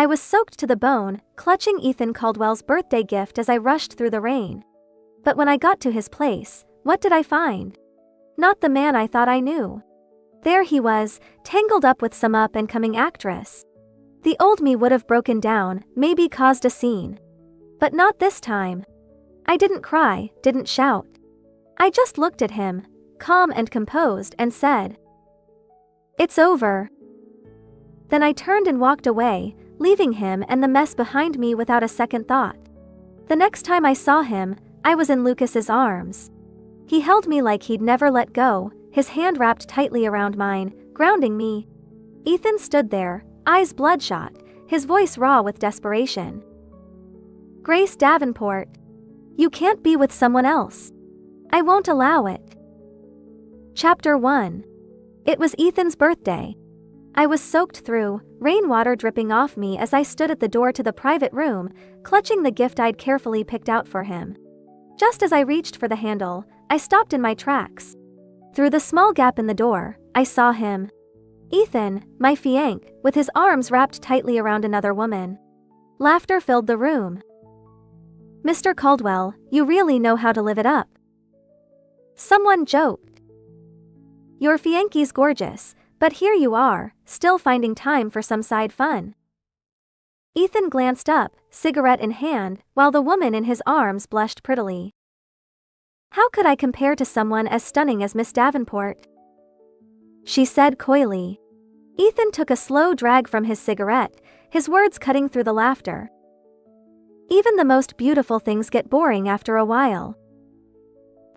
I was soaked to the bone, clutching Ethan Caldwell's birthday gift as I rushed through the rain. But when I got to his place, what did I find? Not the man I thought I knew. There he was, tangled up with some up-and-coming actress. The old me would have broken down, maybe caused a scene. But not this time. I didn't cry, didn't shout. I just looked at him, calm and composed, and said, "It's over." Then I turned and walked away, leaving him and the mess behind me without a second thought. The next time I saw him, I was in Lucas's arms. He held me like he'd never let go, his hand wrapped tightly around mine, grounding me. Ethan stood there, eyes bloodshot, his voice raw with desperation. "Grace Davenport, you can't be with someone else. I won't allow it." Chapter 1. It was Ethan's birthday. I was soaked through, rainwater dripping off me as I stood at the door to the private room, clutching the gift I'd carefully picked out for him. Just as I reached for the handle, I stopped in my tracks. Through the small gap in the door, I saw him. Ethan, my fiancé, with his arms wrapped tightly around another woman. Laughter filled the room. "Mr. Caldwell, you really know how to live it up." Someone joked. "Your fiancé's gorgeous, but here you are, still finding time for some side fun." Ethan glanced up, cigarette in hand, while the woman in his arms blushed prettily. "How could I compare to someone as stunning as Miss Davenport?" she said coyly. Ethan took a slow drag from his cigarette, his words cutting through the laughter. "Even the most beautiful things get boring after a while."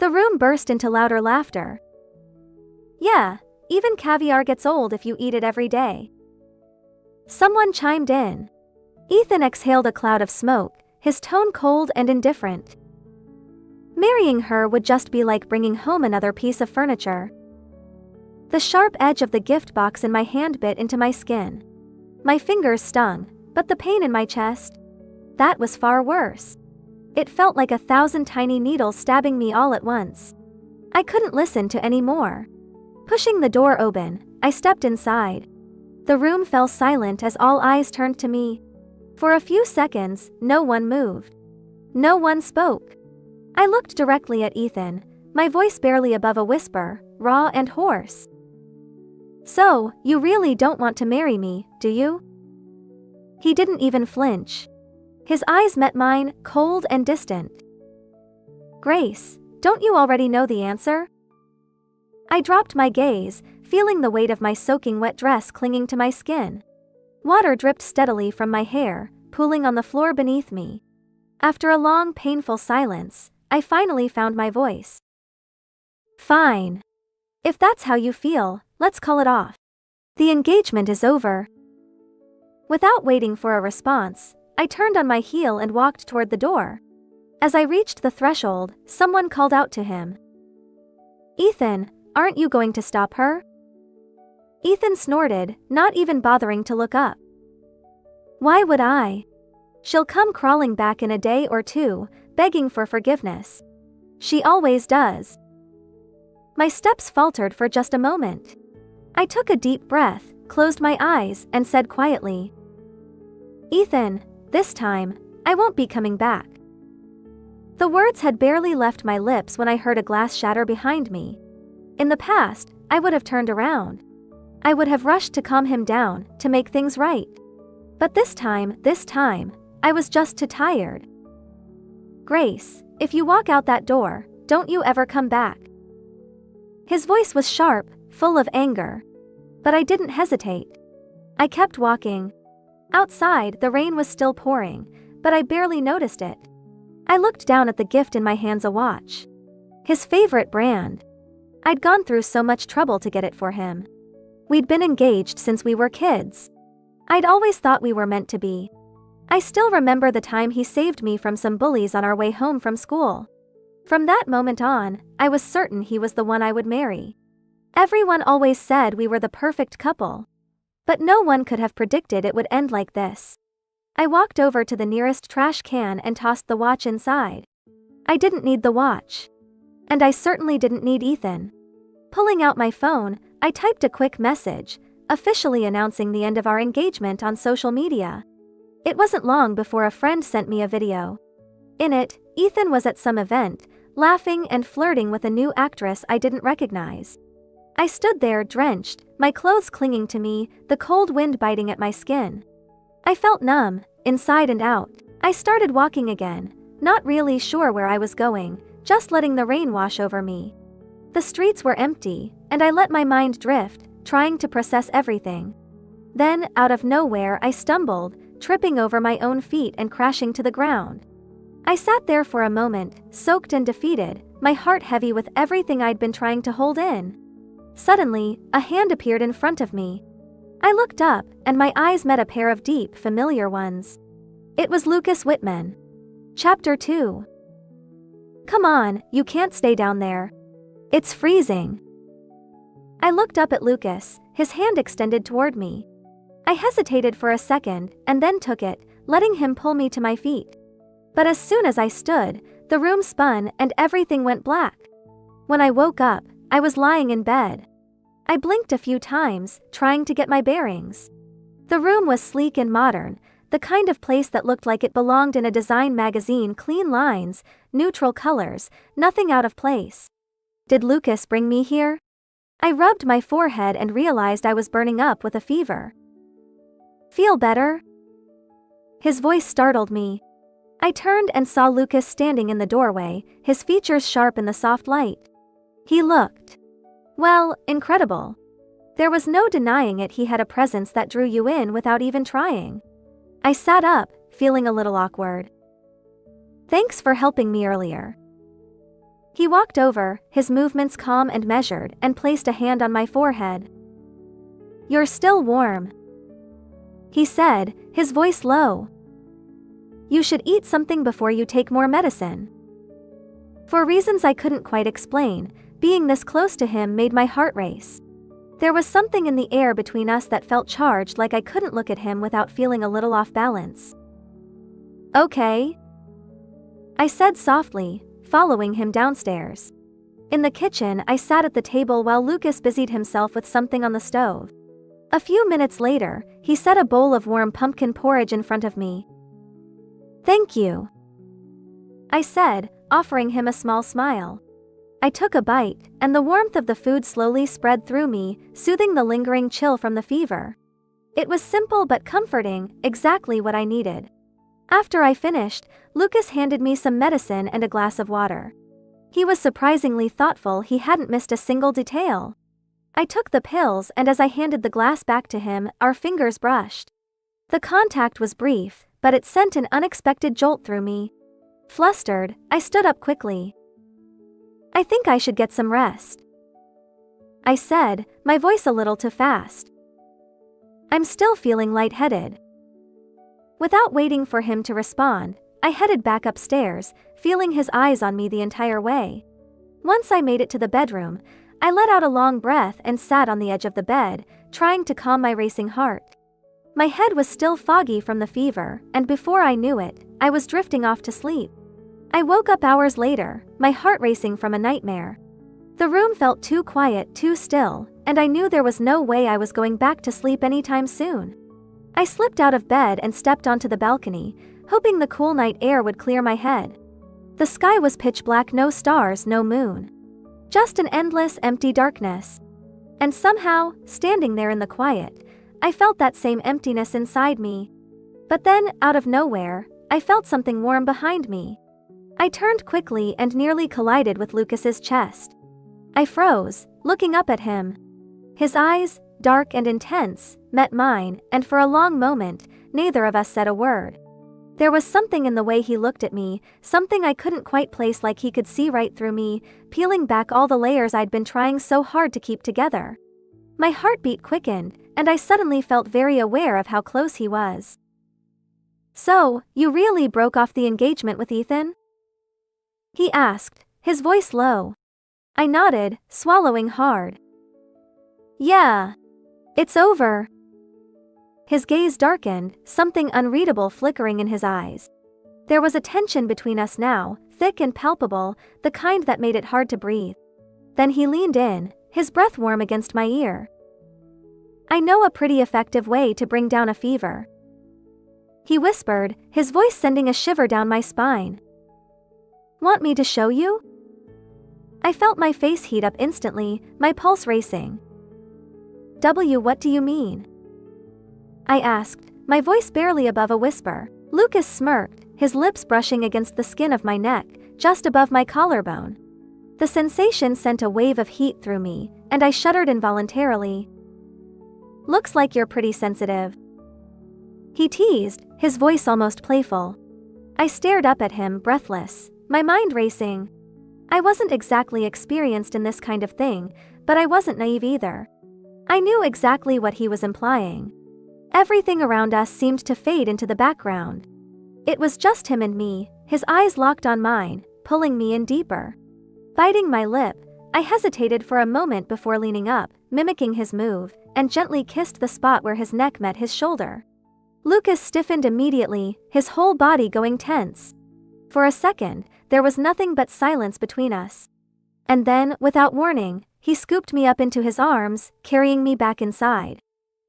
The room burst into louder laughter. "Yeah, even caviar gets old if you eat it every day." Someone chimed in. Ethan exhaled a cloud of smoke, his tone cold and indifferent. "Marrying her would just be like bringing home another piece of furniture." The sharp edge of the gift box in my hand bit into my skin. My fingers stung, but the pain in my chest? That was far worse. It felt like 1,000 tiny needles stabbing me all at once. I couldn't listen to any more. Pushing the door open, I stepped inside. The room fell silent as all eyes turned to me. For a few seconds, no one moved. No one spoke. I looked directly at Ethan, my voice barely above a whisper, raw and hoarse. "So, you really don't want to marry me, do you?" He didn't even flinch. His eyes met mine, cold and distant. "Grace, don't you already know the answer?" I dropped my gaze, feeling the weight of my soaking wet dress clinging to my skin. Water dripped steadily from my hair, pooling on the floor beneath me. After a long, painful silence, I finally found my voice. "Fine. If that's how you feel, let's call it off. The engagement is over." Without waiting for a response, I turned on my heel and walked toward the door. As I reached the threshold, someone called out to him. "Ethan, aren't you going to stop her?" Ethan snorted, not even bothering to look up. "Why would I? She'll come crawling back in a day or two, begging for forgiveness. She always does." My steps faltered for just a moment. I took a deep breath, closed my eyes, and said quietly, "Ethan, this time, I won't be coming back." The words had barely left my lips when I heard a glass shatter behind me. In the past, I would have turned around. I would have rushed to calm him down, to make things right. But this time, I was just too tired. "Grace, if you walk out that door, don't you ever come back." His voice was sharp, full of anger. But I didn't hesitate. I kept walking. Outside, the rain was still pouring, but I barely noticed it. I looked down at the gift in my hands, a watch. His favorite brand. I'd gone through so much trouble to get it for him. We'd been engaged since we were kids. I'd always thought we were meant to be. I still remember the time he saved me from some bullies on our way home from school. From that moment on, I was certain he was the one I would marry. Everyone always said we were the perfect couple. But no one could have predicted it would end like this. I walked over to the nearest trash can and tossed the watch inside. I didn't need the watch. And I certainly didn't need Ethan. Pulling out my phone, I typed a quick message, officially announcing the end of our engagement on social media. It wasn't long before a friend sent me a video. In it, Ethan was at some event, laughing and flirting with a new actress I didn't recognize. I stood there drenched, my clothes clinging to me, the cold wind biting at my skin. I felt numb, inside and out. I started walking again, not really sure where I was going, just letting the rain wash over me. The streets were empty, and I let my mind drift, trying to process everything. Then, out of nowhere, I stumbled, tripping over my own feet and crashing to the ground. I sat there for a moment, soaked and defeated, my heart heavy with everything I'd been trying to hold in. Suddenly, a hand appeared in front of me. I looked up, and my eyes met a pair of deep, familiar ones. It was Lucas Whitman. Chapter 2. Come on, you can't stay down there. It's freezing. I looked up at Lucas, his hand extended toward me. I hesitated for a second, and then took it, letting him pull me to my feet. But as soon as I stood, the room spun and everything went black. When I woke up, I was lying in bed. I blinked a few times, trying to get my bearings. The room was sleek and modern, the kind of place that looked like it belonged in a design magazine. Clean lines, neutral colors, nothing out of place. Did Lucas bring me here? I rubbed my forehead and realized I was burning up with a fever. Feel better? His voice startled me. I turned and saw Lucas standing in the doorway, his features sharp in the soft light. He looked, well, incredible. There was no denying it. He had a presence that drew you in without even trying. I sat up, feeling a little awkward. Thanks for helping me earlier. He walked over, his movements calm and measured, and placed a hand on my forehead. You're still warm, he said, his voice low. You should eat something before you take more medicine. For reasons I couldn't quite explain, being this close to him made my heart race. There was something in the air between us that felt charged, like I couldn't look at him without feeling a little off balance. Okay, I said softly, following him downstairs. In the kitchen, I sat at the table while Lucas busied himself with something on the stove. A few minutes later, he set a bowl of warm pumpkin porridge in front of me. Thank you, I said, offering him a small smile. I took a bite, and the warmth of the food slowly spread through me, soothing the lingering chill from the fever. It was simple but comforting, exactly what I needed. After I finished, Lucas handed me some medicine and a glass of water. He was surprisingly thoughtful. He hadn't missed a single detail. I took the pills, and as I handed the glass back to him, our fingers brushed. The contact was brief, but it sent an unexpected jolt through me. Flustered, I stood up quickly. I think I should get some rest, I said, my voice a little too fast. I'm still feeling lightheaded. Without waiting for him to respond, I headed back upstairs, feeling his eyes on me the entire way. Once I made it to the bedroom, I let out a long breath and sat on the edge of the bed, trying to calm my racing heart. My head was still foggy from the fever, and before I knew it, I was drifting off to sleep. I woke up hours later, my heart racing from a nightmare. The room felt too quiet, too still, and I knew there was no way I was going back to sleep anytime soon. I slipped out of bed and stepped onto the balcony, hoping the cool night air would clear my head. The sky was pitch black, no stars, no moon. Just an endless, empty darkness. And somehow, standing there in the quiet, I felt that same emptiness inside me. But then, out of nowhere, I felt something warm behind me. I turned quickly and nearly collided with Lucas's chest. I froze, looking up at him. His eyes, dark and intense, met mine, and for a long moment, neither of us said a word. There was something in the way he looked at me, something I couldn't quite place, like he could see right through me, peeling back all the layers I'd been trying so hard to keep together. My heartbeat quickened, and I suddenly felt very aware of how close he was. So, you really broke off the engagement with Ethan? He asked, his voice low. I nodded, swallowing hard. Yeah. It's over. His gaze darkened, something unreadable flickering in his eyes. There was a tension between us now, thick and palpable, the kind that made it hard to breathe. Then he leaned in, his breath warm against my ear. I know a pretty effective way to bring down a fever. he whispered, his voice sending a shiver down my spine. Want me to show you? I felt my face heat up instantly, my pulse racing. What do you mean? I asked, my voice barely above a whisper. Lucas smirked, his lips brushing against the skin of my neck, just above my collarbone. The sensation sent a wave of heat through me, and I shuddered involuntarily. Looks like you're pretty sensitive, he teased, his voice almost playful. I stared up at him, breathless, my mind racing. I wasn't exactly experienced in this kind of thing, but I wasn't naive either. I knew exactly what he was implying. Everything around us seemed to fade into the background. It was just him and me, his eyes locked on mine, pulling me in deeper. Biting my lip, I hesitated for a moment before leaning up, mimicking his move, and gently kissed the spot where his neck met his shoulder. Lucas stiffened immediately, his whole body going tense. For a second, there was nothing but silence between us. And then, without warning, he scooped me up into his arms, carrying me back inside.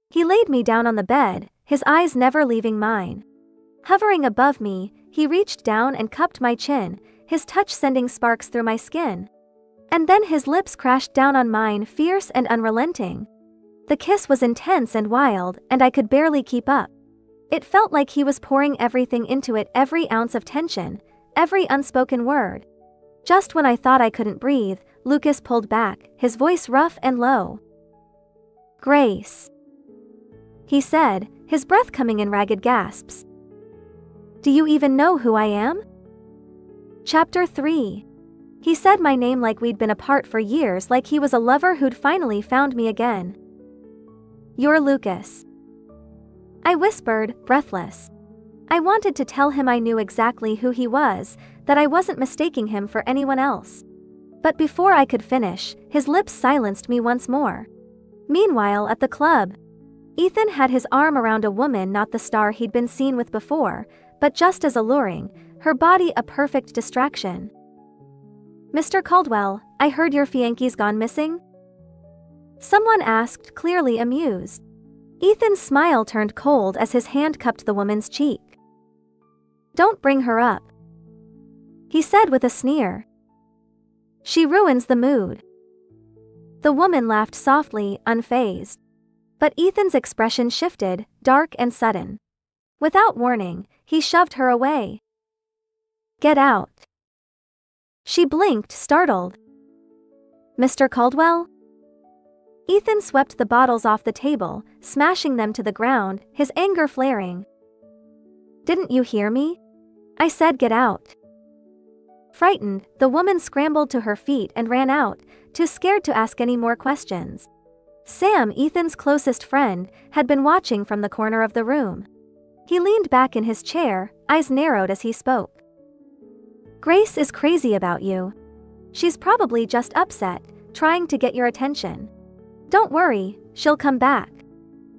He laid me down on the bed, his eyes never leaving mine. Hovering above me, he reached down and cupped my chin, his touch sending sparks through my skin. And then his lips crashed down on mine, fierce and unrelenting. The kiss was intense and wild, and I could barely keep up. It felt like he was pouring everything into it, every ounce of tension, every unspoken word. Just when I thought I couldn't breathe, Lucas pulled back, his voice rough and low. Grace, he said, his breath coming in ragged gasps. Do you even know who I am? Chapter 3. He said my name like we'd been apart for years, like he was a lover who'd finally found me again. You're Lucas, I whispered, breathless. I wanted to tell him I knew exactly who he was, that I wasn't mistaking him for anyone else. But before I could finish, his lips silenced me once more. Meanwhile, at the club, Ethan had his arm around a woman, not the star he'd been seen with before, but just as alluring, her body a perfect distraction. Mr. Caldwell, I heard your fiancé's gone missing? Someone asked, clearly amused. Ethan's smile turned cold as his hand cupped the woman's cheek. Don't bring her up, he said with a sneer. She ruins the mood. The woman laughed softly, unfazed. But Ethan's expression shifted, dark and sudden. Without warning, he shoved her away. Get out. She blinked, startled. Mr. Caldwell? Ethan swept the bottles off the table, smashing them to the ground, his anger flaring. Didn't you hear me? I said get out. Frightened, the woman scrambled to her feet and ran out, too scared to ask any more questions. Sam, Ethan's closest friend, had been watching from the corner of the room. He leaned back in his chair, eyes narrowed as he spoke. Grace is crazy about you. She's probably just upset, trying to get your attention. Don't worry, she'll come back.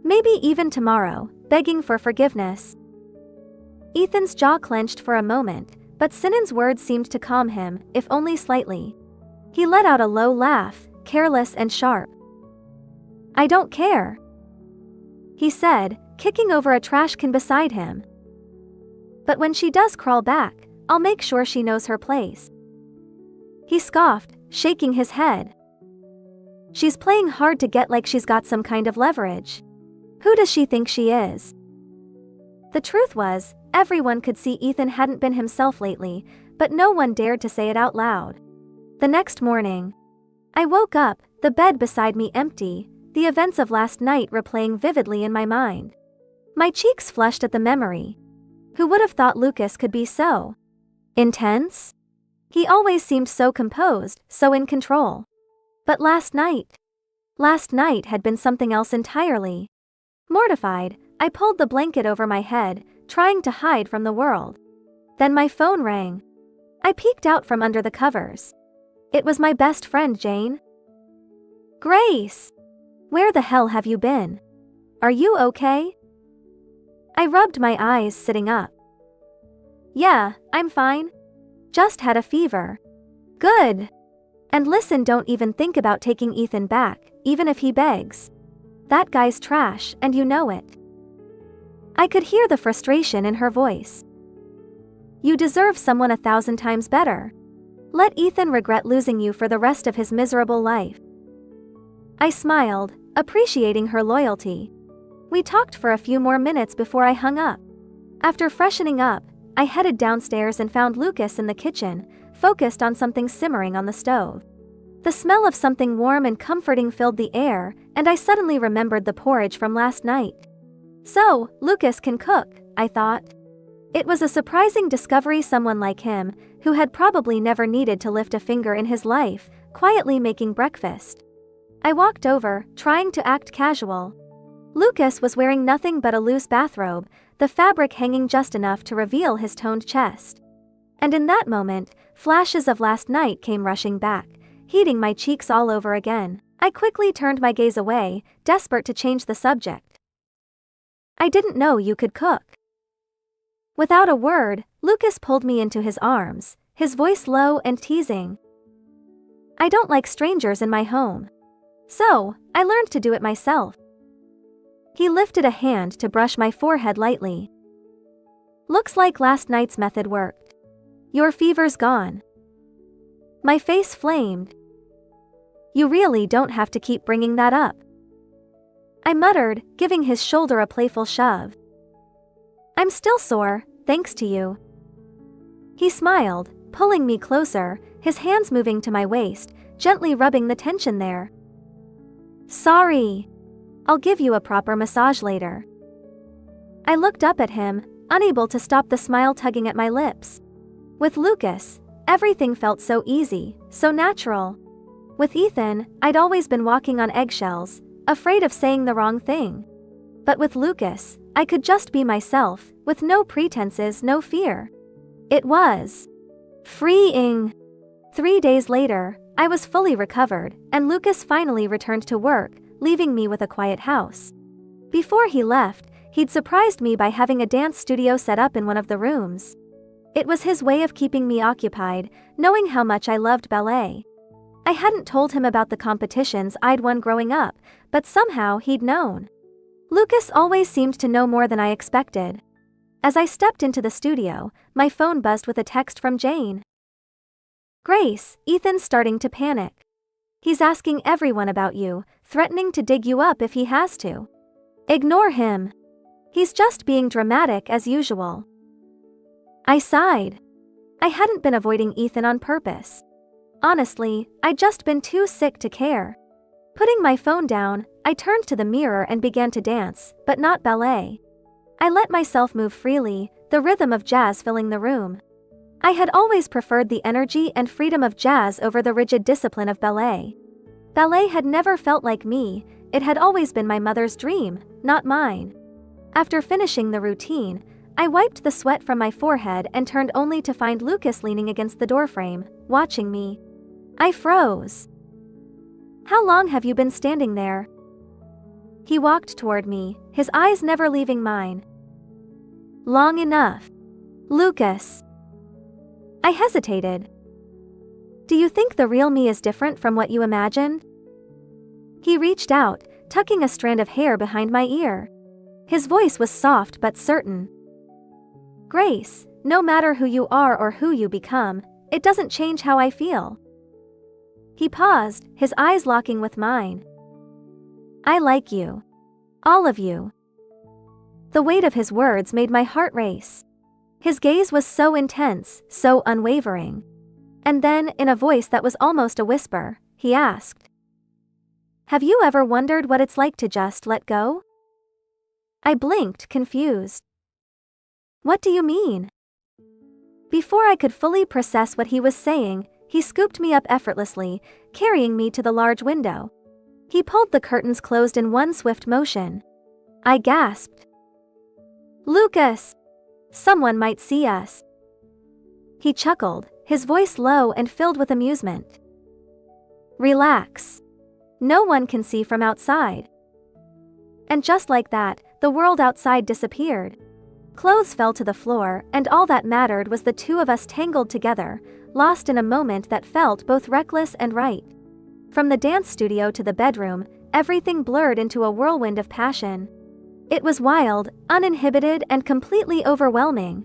Maybe even tomorrow, begging for forgiveness. Ethan's jaw clenched for a moment, but Sinan's words seemed to calm him, if only slightly. He let out a low laugh, careless and sharp. I don't care, he said, kicking over a trash can beside him. But when she does crawl back, I'll make sure she knows her place. He scoffed, shaking his head. She's playing hard to get, like she's got some kind of leverage. Who does she think she is? The truth was, everyone could see Ethan hadn't been himself lately, but no one dared to say it out loud. The next morning, I woke up, the bed beside me empty, the events of last night replaying vividly in my mind. My cheeks flushed at the memory. Who would have thought Lucas could be so intense? He always seemed so composed, so in control. But last night had been something else entirely. Mortified, I pulled the blanket over my head, trying to hide from the world. Then my phone rang. I peeked out from under the covers. It was my best friend, Jane. Grace! Where the hell have you been? Are you okay? I rubbed my eyes, sitting up. Yeah, I'm fine. Just had a fever. Good. And listen, don't even think about taking Ethan back, even if he begs. That guy's trash, and you know it. I could hear the frustration in her voice. You deserve someone 1,000 times better. Let Ethan regret losing you for the rest of his miserable life. I smiled, appreciating her loyalty. We talked for a few more minutes before I hung up. After freshening up, I headed downstairs and found Lucas in the kitchen, focused on something simmering on the stove. The smell of something warm and comforting filled the air, and I suddenly remembered the porridge from last night. So, Lucas can cook, I thought. It was a surprising discovery, someone like him, who had probably never needed to lift a finger in his life, quietly making breakfast. I walked over, trying to act casual. Lucas was wearing nothing but a loose bathrobe, the fabric hanging just enough to reveal his toned chest. And in that moment, flashes of last night came rushing back, heating my cheeks all over again. I quickly turned my gaze away, desperate to change the subject. I didn't know you could cook. Without a word, Lucas pulled me into his arms, his voice low and teasing. I don't like strangers in my home. So, I learned to do it myself. He lifted a hand to brush my forehead lightly. Looks like last night's method worked. Your fever's gone. My face flamed. You really don't have to keep bringing that up. I muttered, giving his shoulder a playful shove. I'm still sore, thanks to you. He smiled, pulling me closer, his hands moving to my waist, gently rubbing the tension there. Sorry. I'll give you a proper massage later. I looked up at him, unable to stop the smile tugging at my lips. With Lucas, everything felt so easy, so natural. With Ethan, I'd always been walking on eggshells, afraid of saying the wrong thing. But with Lucas, I could just be myself, with no pretenses, no fear. It was freeing. 3 days later, I was fully recovered, and Lucas finally returned to work, leaving me with a quiet house. Before he left, he'd surprised me by having a dance studio set up in one of the rooms. It was his way of keeping me occupied, knowing how much I loved ballet. I hadn't told him about the competitions I'd won growing up, but somehow he'd known. Lucas always seemed to know more than I expected. As I stepped into the studio, my phone buzzed with a text from Jane. Grace, Ethan's starting to panic. He's asking everyone about you, threatening to dig you up if he has to. Ignore him. He's just being dramatic as usual. I sighed. I hadn't been avoiding Ethan on purpose. Honestly, I'd just been too sick to care. Putting my phone down, I turned to the mirror and began to dance, but not ballet. I let myself move freely, the rhythm of jazz filling the room. I had always preferred the energy and freedom of jazz over the rigid discipline of ballet. Ballet had never felt like me, it had always been my mother's dream, not mine. After finishing the routine, I wiped the sweat from my forehead and turned only to find Lucas leaning against the doorframe, watching me. I froze. How long have you been standing there? He walked toward me, his eyes never leaving mine. Long enough. Lucas. I hesitated. Do you think the real me is different from what you imagined? He reached out, tucking a strand of hair behind my ear. His voice was soft but certain. Grace, no matter who you are or who you become, it doesn't change how I feel. He paused, his eyes locking with mine. I like you. All of you. The weight of his words made my heart race. His gaze was so intense, so unwavering. And then, in a voice that was almost a whisper, he asked, have you ever wondered what it's like to just let go? I blinked, confused. What do you mean? Before I could fully process what he was saying, he scooped me up effortlessly, carrying me to the large window. He pulled the curtains closed in one swift motion. I gasped. Lucas! Someone might see us. He chuckled, his voice low and filled with amusement. Relax. No one can see from outside. And just like that, the world outside disappeared. Clothes fell to the floor, and all that mattered was the two of us tangled together, lost in a moment that felt both reckless and right. From the dance studio to the bedroom, everything blurred into a whirlwind of passion. It was wild, uninhibited, and completely overwhelming.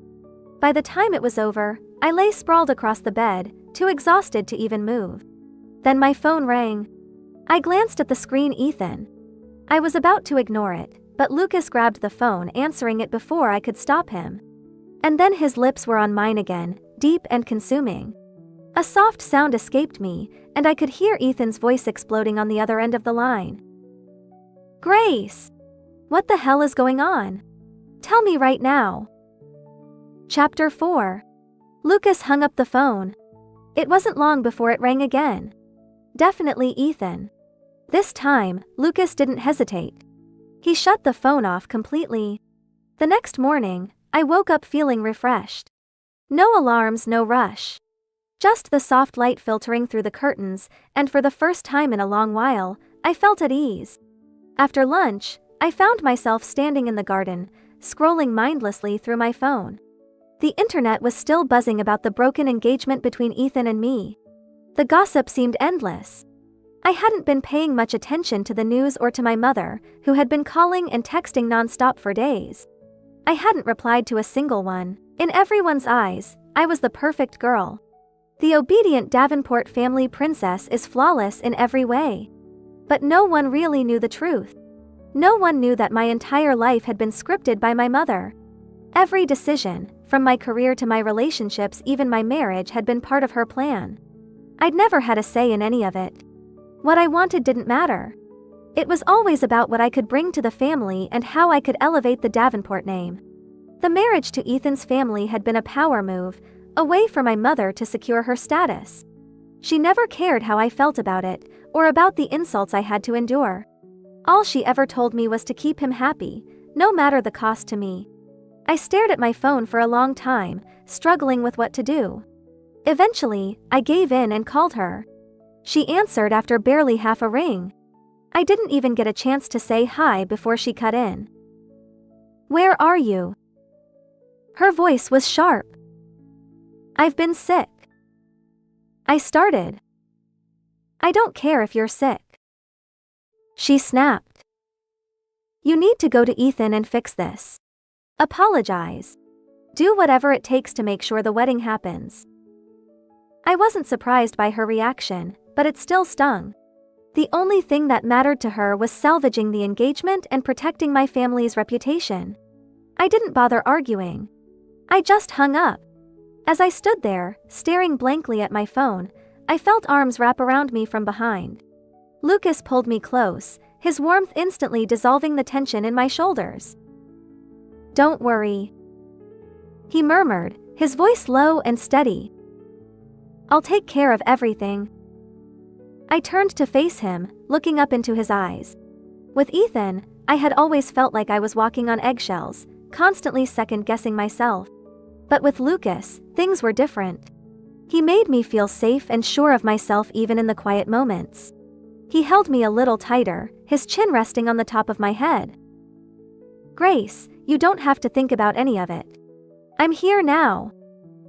By the time it was over, I lay sprawled across the bed, too exhausted to even move. Then my phone rang. I glanced at the screen. Ethan. I was about to ignore it, but Lucas grabbed the phone, answering it before I could stop him. And then his lips were on mine again, deep and consuming. A soft sound escaped me, and I could hear Ethan's voice exploding on the other end of the line. Grace! What the hell is going on? Tell me right now. Chapter 4. Lucas hung up the phone. It wasn't long before it rang again. Definitely Ethan. This time, Lucas didn't hesitate. He shut the phone off completely. The next morning, I woke up feeling refreshed. No alarms, no rush. Just the soft light filtering through the curtains, and for the first time in a long while, I felt at ease. After lunch, I found myself standing in the garden, scrolling mindlessly through my phone. The internet was still buzzing about the broken engagement between Ethan and me. The gossip seemed endless. I hadn't been paying much attention to the news or to my mother, who had been calling and texting nonstop for days. I hadn't replied to a single one. In everyone's eyes, I was the perfect girl. The obedient Davenport family princess is flawless in every way. But no one really knew the truth. No one knew that my entire life had been scripted by my mother. Every decision, from my career to my relationships, even my marriage, had been part of her plan. I'd never had a say in any of it. What I wanted didn't matter. It was always about what I could bring to the family and how I could elevate the Davenport name. The marriage to Ethan's family had been a power move, a way for my mother to secure her status. She never cared how I felt about it, or about the insults I had to endure. All she ever told me was to keep him happy, no matter the cost to me. I stared at my phone for a long time, struggling with what to do. Eventually, I gave in and called her. She answered after barely half a ring. I didn't even get a chance to say hi before she cut in. Where are you? Her voice was sharp. I've been sick. I started. I don't care if you're sick. She snapped. You need to go to Ethan and fix this. Apologize. Do whatever it takes to make sure the wedding happens. I wasn't surprised by her reaction, but it still stung. The only thing that mattered to her was salvaging the engagement and protecting my family's reputation. I didn't bother arguing. I just hung up. As I stood there, staring blankly at my phone, I felt arms wrap around me from behind. Lucas pulled me close, his warmth instantly dissolving the tension in my shoulders. Don't worry, he murmured, his voice low and steady. I'll take care of everything. I turned to face him, looking up into his eyes. With Ethan, I had always felt like I was walking on eggshells, constantly second-guessing myself. But with Lucas, things were different. He made me feel safe and sure of myself even in the quiet moments. He held me a little tighter, his chin resting on the top of my head. Grace, you don't have to think about any of it. I'm here now.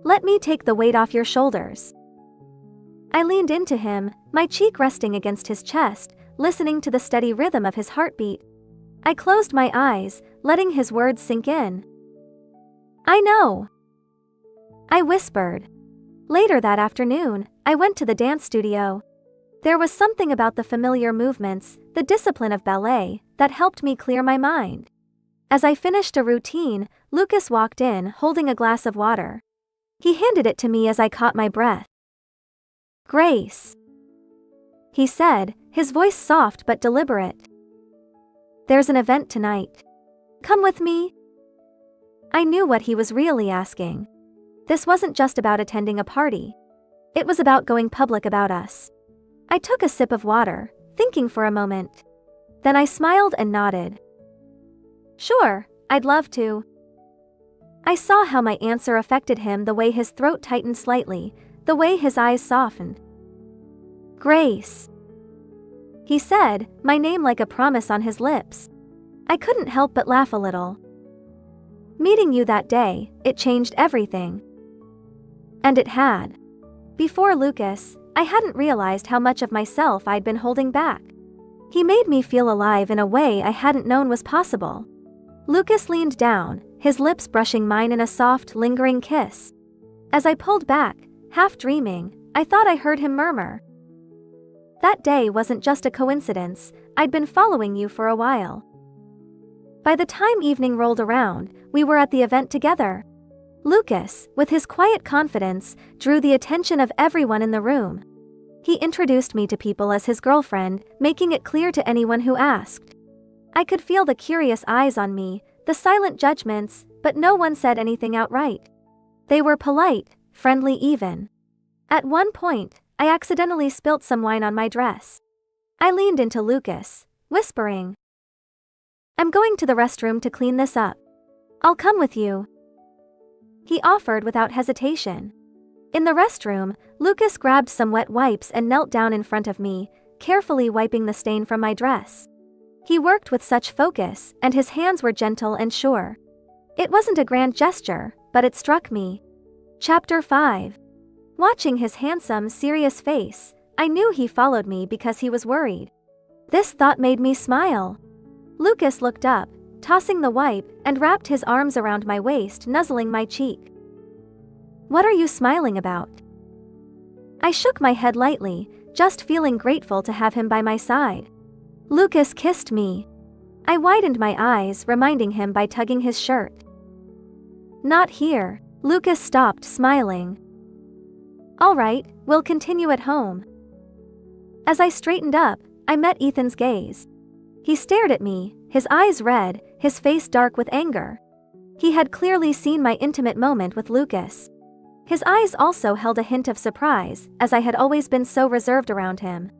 Let me take the weight off your shoulders. I leaned into him, my cheek resting against his chest, listening to the steady rhythm of his heartbeat. I closed my eyes, letting his words sink in. I know. I whispered. Later that afternoon, I went to the dance studio. There was something about the familiar movements, the discipline of ballet, that helped me clear my mind. As I finished a routine, Lucas walked in, holding a glass of water. He handed it to me as I caught my breath. Grace, he said, his voice soft but deliberate. There's an event tonight. Come with me? I knew what he was really asking. This wasn't just about attending a party. It was about going public about us. I took a sip of water, thinking for a moment. Then I smiled and nodded. Sure, I'd love to. I saw how my answer affected him, the way his throat tightened slightly, the way his eyes softened. Grace, he said, my name like a promise on his lips. I couldn't help but laugh a little. Meeting you that day, it changed everything. And it had. Before Lucas, I hadn't realized how much of myself I'd been holding back. He made me feel alive in a way I hadn't known was possible. Lucas leaned down, his lips brushing mine in a soft, lingering kiss. As I pulled back, half dreaming, I thought I heard him murmur, "That day wasn't just a coincidence, I'd been following you for a while." By the time evening rolled around, we were at the event together. Lucas, with his quiet confidence, drew the attention of everyone in the room. He introduced me to people as his girlfriend, making it clear to anyone who asked. I could feel the curious eyes on me, the silent judgments, but no one said anything outright. They were polite, friendly even. At one point, I accidentally spilt some wine on my dress. I leaned into Lucas, whispering, "I'm going to the restroom to clean this up. I'll come with you." He offered without hesitation. In the restroom, Lucas grabbed some wet wipes and knelt down in front of me, carefully wiping the stain from my dress. He worked with such focus, and his hands were gentle and sure. It wasn't a grand gesture, but it struck me. Chapter 5. Watching his handsome, serious face, I knew he followed me because he was worried. This thought made me smile. Lucas looked up, tossing the wipe, and wrapped his arms around my waist, nuzzling my cheek. "What are you smiling about?" I shook my head lightly, just feeling grateful to have him by my side. Lucas kissed me. I widened my eyes, reminding him by tugging his shirt. "Not here." Lucas stopped, smiling. "All right, we'll continue at home." As I straightened up, I met Ethan's gaze. He stared at me, his eyes red, his face dark with anger. He had clearly seen my intimate moment with Lucas. His eyes also held a hint of surprise, as I had always been so reserved around him.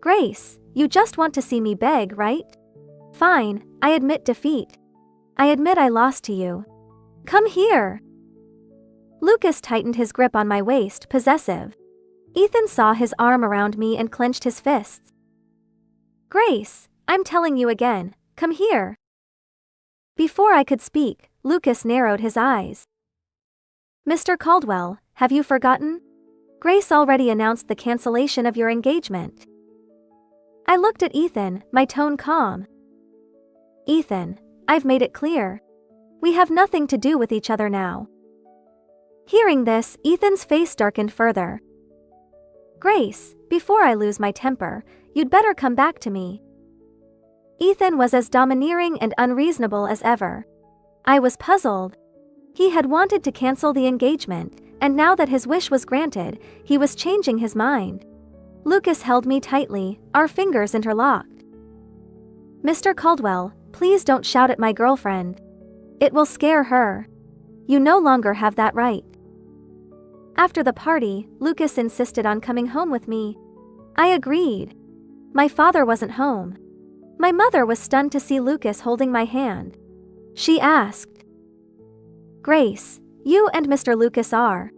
"Grace, you just want to see me beg, right? Fine, I admit defeat. I admit I lost to you. Come here." Lucas tightened his grip on my waist, possessive. Ethan saw his arm around me and clenched his fists. "Grace, I'm telling you again, come here." Before I could speak, Lucas narrowed his eyes. "Mr. Caldwell, have you forgotten? Grace already announced the cancellation of your engagement." I looked at Ethan, my tone calm. "Ethan, I've made it clear. We have nothing to do with each other now." Hearing this, Ethan's face darkened further. "Grace, before I lose my temper, you'd better come back to me." Ethan was as domineering and unreasonable as ever. I was puzzled. He had wanted to cancel the engagement, and now that his wish was granted, he was changing his mind. Lucas held me tightly, our fingers interlocked. "Mr. Caldwell, please don't shout at my girlfriend. It will scare her. You no longer have that right." After the party, Lucas insisted on coming home with me. I agreed. My father wasn't home. My mother was stunned to see Lucas holding my hand. She asked, "Grace, you and Mr. Lucas are?"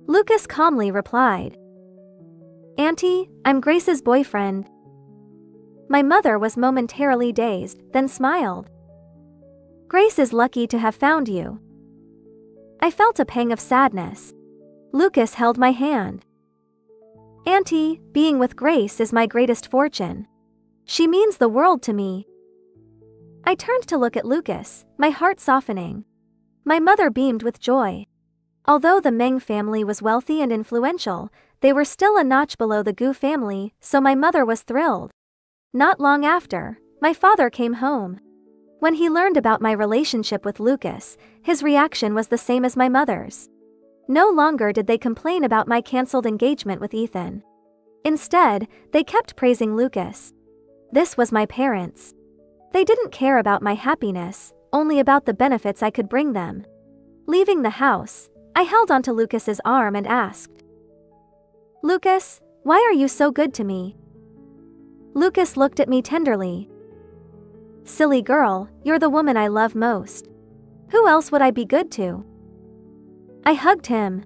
Lucas calmly replied, "Auntie, I'm Grace's boyfriend." My mother was momentarily dazed, then smiled. "Grace is lucky to have found you." I felt a pang of sadness. Lucas held my hand. "Auntie, being with Grace is my greatest fortune. She means the world to me." I turned to look at Lucas, my heart softening. My mother beamed with joy. Although the Meng family was wealthy and influential, they were still a notch below the Gu family, so my mother was thrilled. Not long after, my father came home. When he learned about my relationship with Lucas, his reaction was the same as my mother's. No longer did they complain about my cancelled engagement with Ethan. Instead, they kept praising Lucas. This was my parents. They didn't care about my happiness, only about the benefits I could bring them. Leaving the house, I held onto Lucas's arm and asked, "Lucas, why are you so good to me?" Lucas looked at me tenderly. "Silly girl, you're the woman I love most. Who else would I be good to?" I hugged him.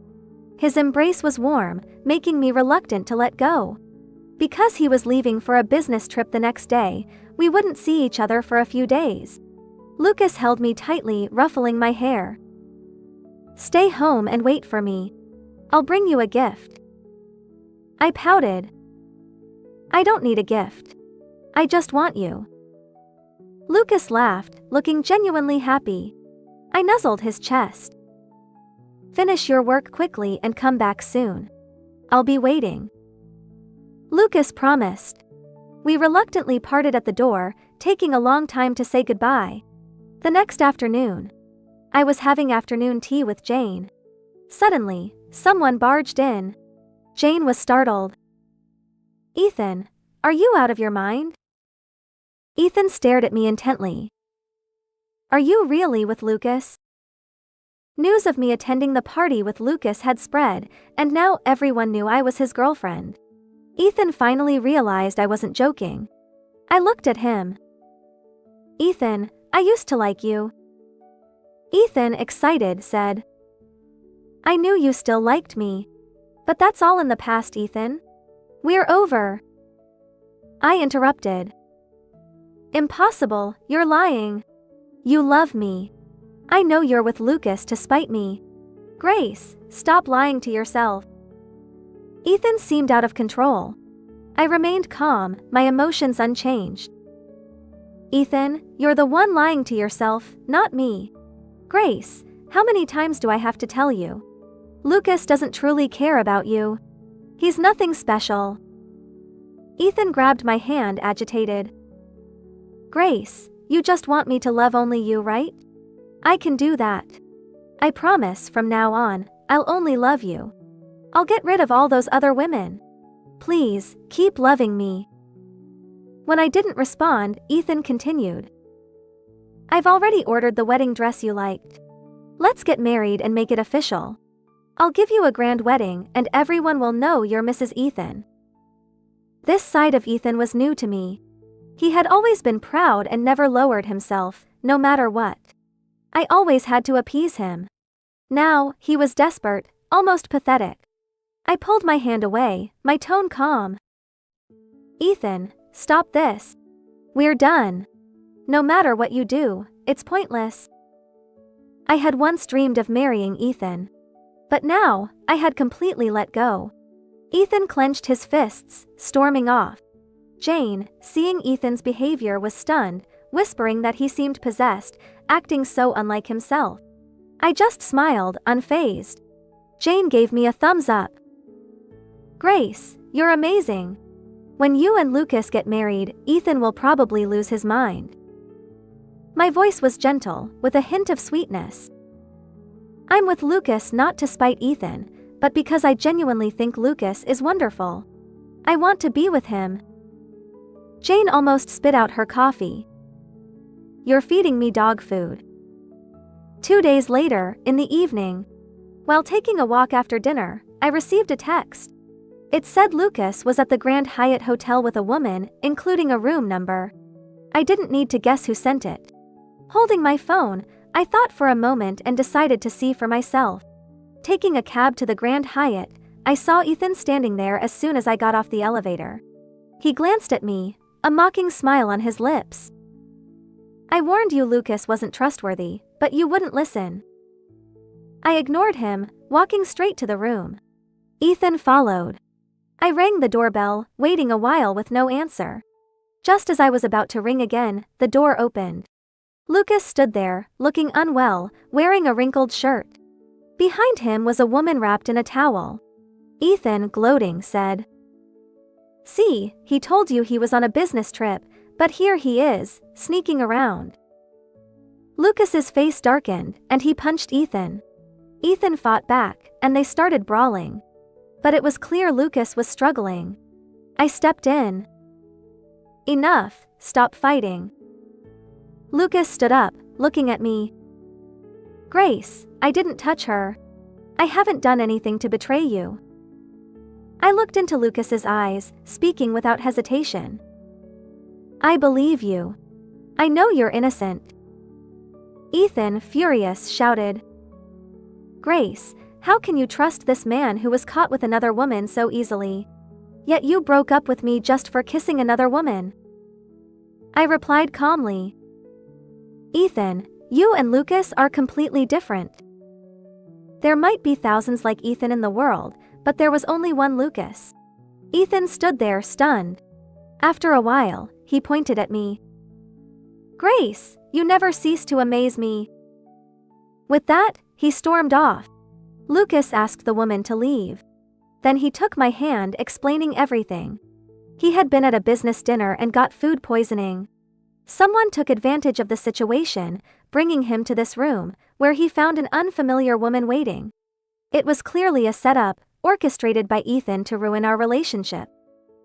His embrace was warm, making me reluctant to let go. Because he was leaving for a business trip the next day, we wouldn't see each other for a few days. Lucas held me tightly, ruffling my hair. "Stay home and wait for me. I'll bring you a gift." I pouted. "I don't need a gift. I just want you." Lucas laughed, looking genuinely happy. I nuzzled his chest. Finish your work quickly and come back soon. I'll be waiting. Lucas promised. We reluctantly parted at the door, taking a long time to say goodbye. The next afternoon, I was having afternoon tea with Jane. Suddenly, someone barged in. Jane was startled. Ethan, are you out of your mind? Ethan stared at me intently. Are you really with Lucas? News of me attending the party with Lucas had spread, and now everyone knew I was his girlfriend. Ethan finally realized I wasn't joking. I looked at him. Ethan, I used to like you. Ethan, excited, said. I knew you still liked me. But that's all in the past, Ethan. We're over. I interrupted. Impossible, you're lying. You love me. I know you're with Lucas to spite me. Grace, stop lying to yourself. Ethan seemed out of control. I remained calm, my emotions unchanged. Ethan, you're the one lying to yourself, not me. Grace, how many times do I have to tell you? Lucas doesn't truly care about you. He's nothing special. Ethan grabbed my hand, agitated. Grace, you just want me to love only you, right? I can do that. I promise from now on, I'll only love you. I'll get rid of all those other women. Please, keep loving me. When I didn't respond, Ethan continued. I've already ordered the wedding dress you liked. Let's get married and make it official. I'll give you a grand wedding and everyone will know you're Mrs. Ethan. This side of Ethan was new to me. He had always been proud and never lowered himself, no matter what. I always had to appease him. Now, he was desperate, almost pathetic. I pulled my hand away, my tone calm. Ethan, stop this. We're done. No matter what you do, it's pointless. I had once dreamed of marrying Ethan. But now, I had completely let go. Ethan clenched his fists, storming off. Jane, seeing Ethan's behavior, was stunned, whispering that he seemed possessed, acting so unlike himself. I just smiled, unfazed. Jane gave me a thumbs up. Grace, you're amazing. When you and Lucas get married, Ethan will probably lose his mind. My voice was gentle, with a hint of sweetness. I'm with Lucas not to spite Ethan, but because I genuinely think Lucas is wonderful. I want to be with him. Jane almost spit out her coffee. You're feeding me dog food. 2 days later, in the evening, while taking a walk after dinner, I received a text. It said Lucas was at the Grand Hyatt Hotel with a woman, including a room number. I didn't need to guess who sent it. Holding my phone, I thought for a moment and decided to see for myself. Taking a cab to the Grand Hyatt, I saw Ethan standing there as soon as I got off the elevator. He glanced at me, a mocking smile on his lips. I warned you Lucas wasn't trustworthy, but you wouldn't listen. I ignored him, walking straight to the room. Ethan followed. I rang the doorbell, waiting a while with no answer. Just as I was about to ring again, the door opened. Lucas stood there, looking unwell, wearing a wrinkled shirt. Behind him was a woman wrapped in a towel. Ethan, gloating, said, "See, he told you he was on a business trip, but here he is, sneaking around." Lucas's face darkened, and he punched Ethan. Ethan fought back, and they started brawling. But it was clear Lucas was struggling. I stepped in. Enough, stop fighting. Lucas stood up, looking at me. Grace, I didn't touch her. I haven't done anything to betray you. I looked into Lucas's eyes, speaking without hesitation. I believe you. I know you're innocent. Ethan, furious, shouted, Grace, how can you trust this man who was caught with another woman so easily? Yet you broke up with me just for kissing another woman. I replied calmly, Ethan, you and Lucas are completely different. There might be thousands like Ethan in the world, but there was only one Lucas. Ethan stood there stunned. After a while, he pointed at me. Grace, you never cease to amaze me." With that, he stormed off. Lucas asked the woman to leave. Then he took my hand, explaining everything. He had been at a business dinner and got food poisoning. Someone took advantage of the situation, bringing him to this room, where he found an unfamiliar woman waiting. It was clearly a setup, orchestrated by Ethan to ruin our relationship.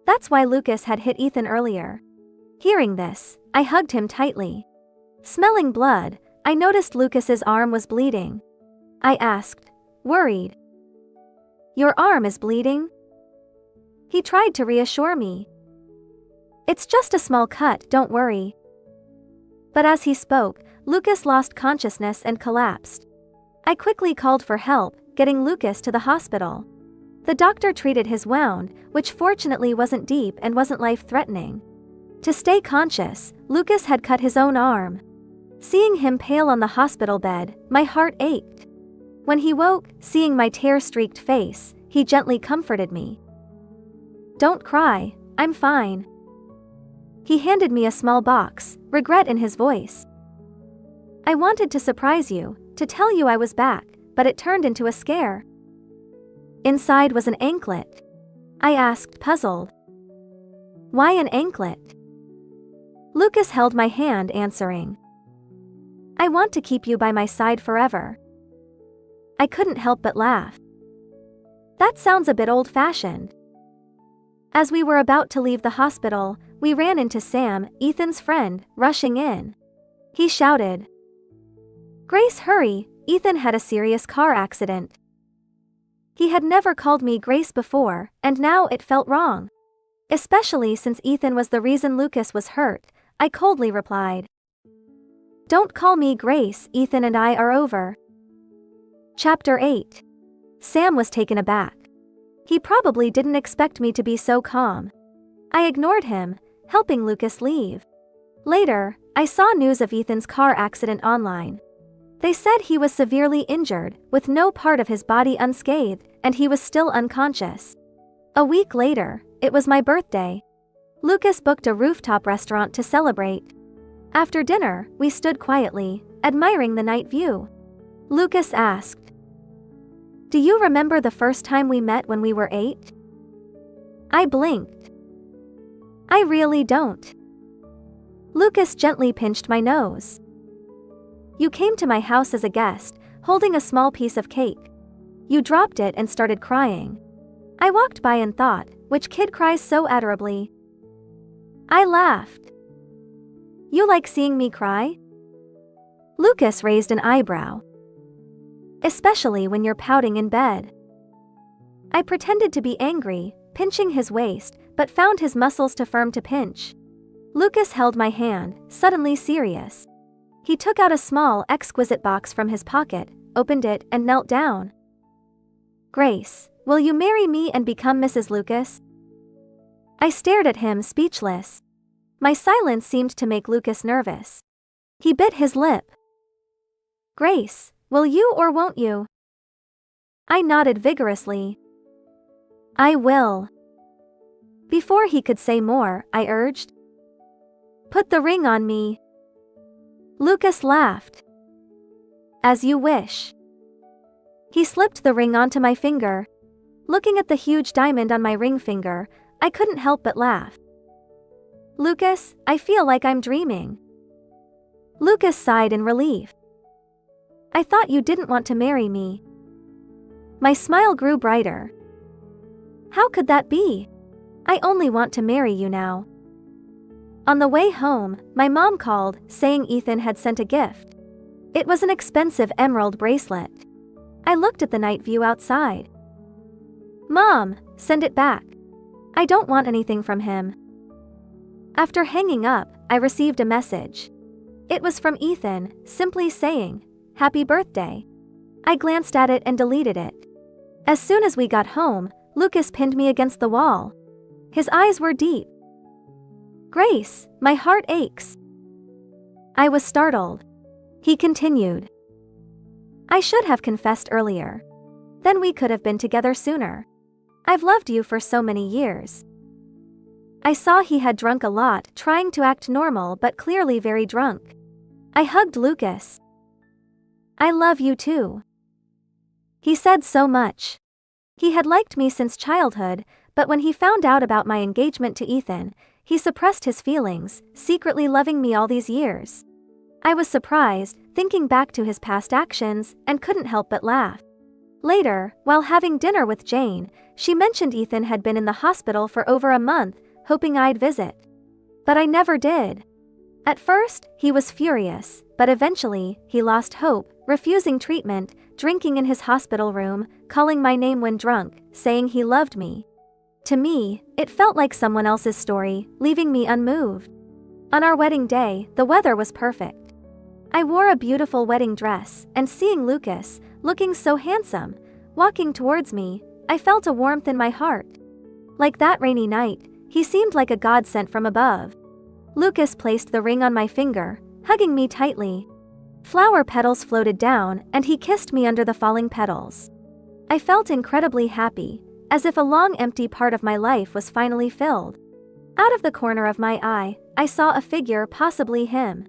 That's why Lucas had hit Ethan earlier. Hearing this, I hugged him tightly. Smelling blood, I noticed Lucas's arm was bleeding. I asked, worried, "Your arm is bleeding?" He tried to reassure me. "It's just a small cut, don't worry." But as he spoke, Lucas lost consciousness and collapsed. I quickly called for help, getting Lucas to the hospital. The doctor treated his wound, which fortunately wasn't deep and wasn't life-threatening. To stay conscious, Lucas had cut his own arm. Seeing him pale on the hospital bed, my heart ached. When he woke, seeing my tear-streaked face, he gently comforted me. "Don't cry, I'm fine." He handed me a small box, regret in his voice. "I wanted to surprise you, to tell you I was back, but it turned into a scare." Inside was an anklet. I asked, puzzled. "Why an anklet?" Lucas held my hand, answering, "I want to keep you by my side forever." I couldn't help but laugh. That sounds a bit old-fashioned. As we were about to leave the hospital, we ran into Sam, Ethan's friend, rushing in. He shouted, "Grace, hurry, Ethan had a serious car accident." He had never called me Grace before, and now it felt wrong. Especially since Ethan was the reason Lucas was hurt, I coldly replied, "Don't call me Grace, Ethan and I are over." Chapter 8. Sam was taken aback. He probably didn't expect me to be so calm. I ignored him, helping Lucas leave. Later, I saw news of Ethan's car accident online. They said he was severely injured, with no part of his body unscathed, and he was still unconscious. A week later, it was my birthday. Lucas booked a rooftop restaurant to celebrate. After dinner, we stood quietly, admiring the night view. Lucas asked, "Do you remember the first time we met when we were 8? I blinked. "I really don't." Lucas gently pinched my nose. "You came to my house as a guest, holding a small piece of cake. You dropped it and started crying. I walked by and thought, which kid cries so adorably?" I laughed. "You like seeing me cry?" Lucas raised an eyebrow. "Especially when you're pouting in bed." I pretended to be angry, pinching his waist, but found his muscles too firm to pinch. Lucas held my hand, suddenly serious. He took out a small, exquisite box from his pocket, opened it, and knelt down. "Grace, will you marry me and become Mrs. Lucas?" I stared at him, speechless. My silence seemed to make Lucas nervous. He bit his lip. "Grace, will you or won't you?" I nodded vigorously. "I will." Before he could say more, I urged, "Put the ring on me." Lucas laughed. "As you wish." He slipped the ring onto my finger. Looking at the huge diamond on my ring finger, I couldn't help but laugh. "Lucas, I feel like I'm dreaming." Lucas sighed in relief. "I thought you didn't want to marry me." My smile grew brighter. "How could that be? I only want to marry you now." On the way home, my mom called, saying Ethan had sent a gift. It was an expensive emerald bracelet. I looked at the night view outside. "Mom, send it back. I don't want anything from him." After hanging up, I received a message. It was from Ethan, simply saying, "Happy birthday." I glanced at it and deleted it. As soon as we got home, Lucas pinned me against the wall. His eyes were deep. "Grace, my heart aches." I was startled. He continued, "I should have confessed earlier. Then we could have been together sooner. I've loved you for so many years." I saw he had drunk a lot, trying to act normal but clearly very drunk. I hugged Lucas. "I love you too." He said so much. He had liked me since childhood, but when he found out about my engagement to Ethan, he suppressed his feelings, secretly loving me all these years. I was surprised, thinking back to his past actions, and couldn't help but laugh. Later, while having dinner with Jane, she mentioned Ethan had been in the hospital for over a month, hoping I'd visit. But I never did. At first, he was furious, but eventually, he lost hope, refusing treatment, drinking in his hospital room, calling my name when drunk, saying he loved me. To me, it felt like someone else's story, leaving me unmoved. On our wedding day, the weather was perfect. I wore a beautiful wedding dress, and seeing Lucas, looking so handsome, walking towards me, I felt a warmth in my heart. Like that rainy night, he seemed like a god sent from above. Lucas placed the ring on my finger, hugging me tightly. Flower petals floated down, and he kissed me under the falling petals. I felt incredibly happy, as if a long empty part of my life was finally filled. Out of the corner of my eye, I saw a figure, possibly him.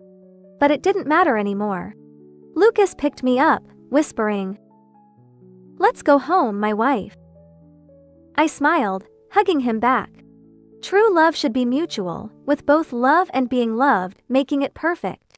But it didn't matter anymore. Lucas picked me up, whispering, "Let's go home, my wife." I smiled, hugging him back. True love should be mutual, with both love and being loved, making it perfect.